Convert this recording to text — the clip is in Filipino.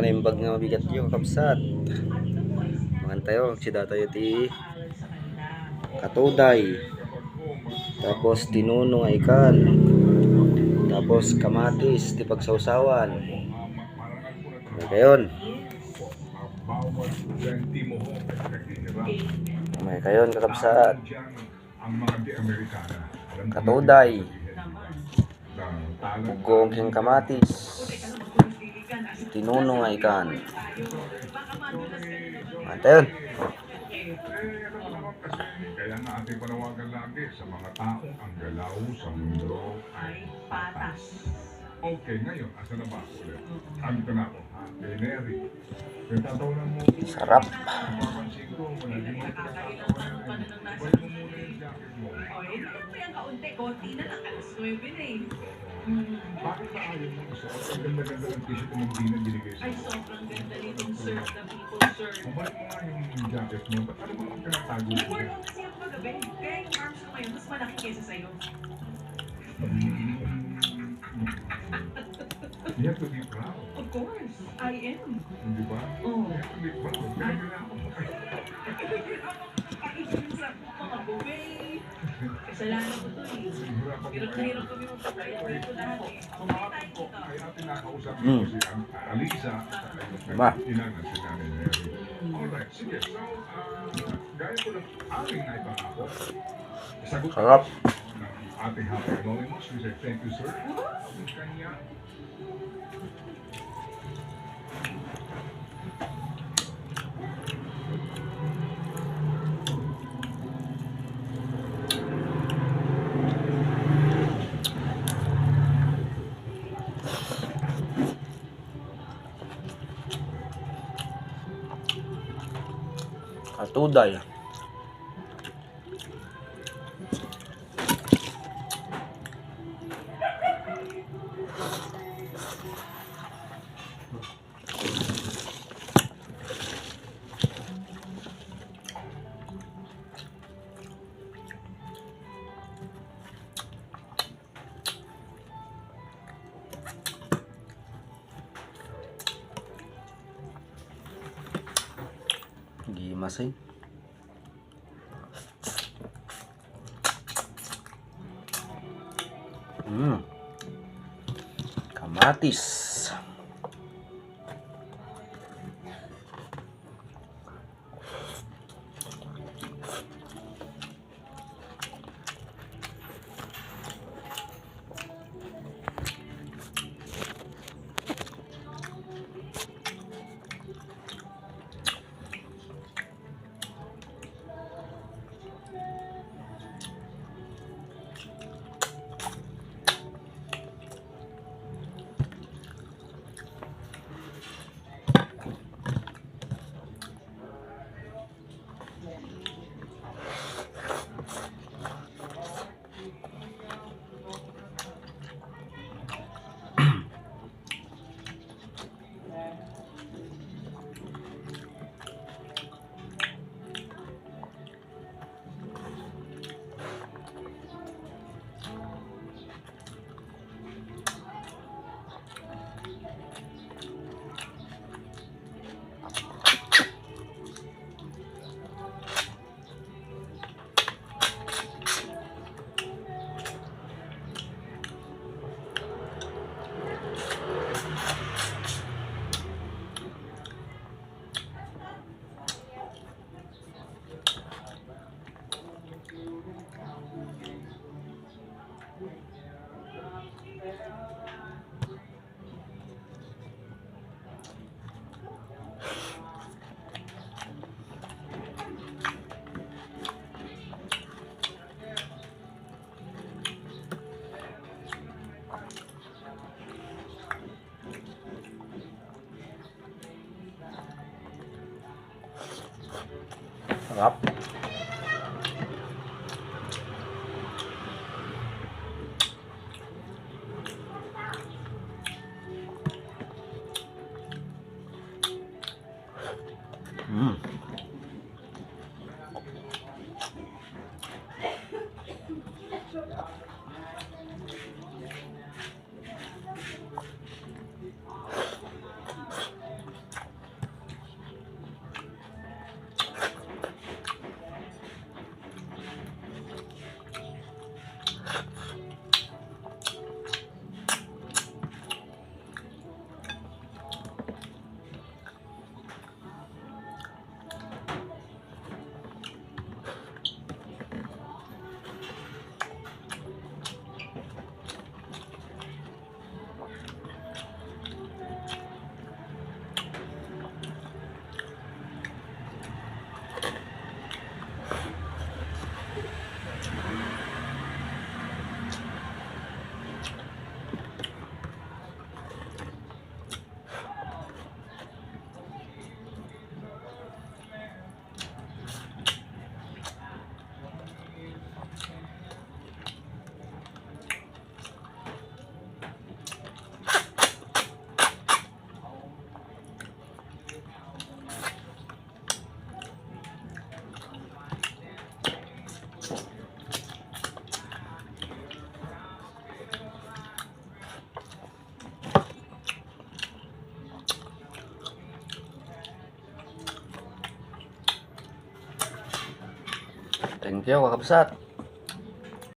naimbag nga mabigat yung kapsat. Mangan tayo, sida tayo ti katuday. Tapos tinuno nga ikan. Tapos kamatis ti pagsawsawan. Kayon. May kayon kakapsat. Katuday. Ugong king kamatis. Tinuno nga ikan. Antayon. Kaya nga ating panawagan lagi sa mga taong ang galaw sa mundo ay patas. Okay, ngayon, asa na ba ulit? Andito na ako, ha? Neri. Nagtatawanan mo. Sarap. Napapansin ko, naging mo nagtatawanan. Balik mo muna yung jacket mo. O, yun naman po yung kaunti-konti na lang. Alas 9 na eh. Bakit ba ayaw mo isuot? Ang ganda-ganda ng t-shirt mo hindi na binigay Ay, sa'yo. sobrang ganda nitong shirt na people shirt. Balik mo nga yung jacket mo. Ba't ano ba ang tinatago mo? Nag-work ko kasi ako kagabi. Kaya yung arms ko ngayon, mas malaki kaysa sa'yo. You have to be proud. Of course, I am. Di ba? Oh. You have to be proud. Kaya nila ako. Pakikinig sa mga buffet. Kasalanan ko to eh. Hirap na hirap kami magpapaya. Dito lahat eh. Okay tayo dito. Ay atin nakausap ko si Alisa Ba? inanan si Nanay Mary. Alright, sige. So, gaya ko ng aming naipangako, sagot Sarap. ng ating Happy Anonymous. We say thank you, sir. Ang kanya. Katuday. Gimas eh. Kamatis. Sarap. Thank you, kakabsat.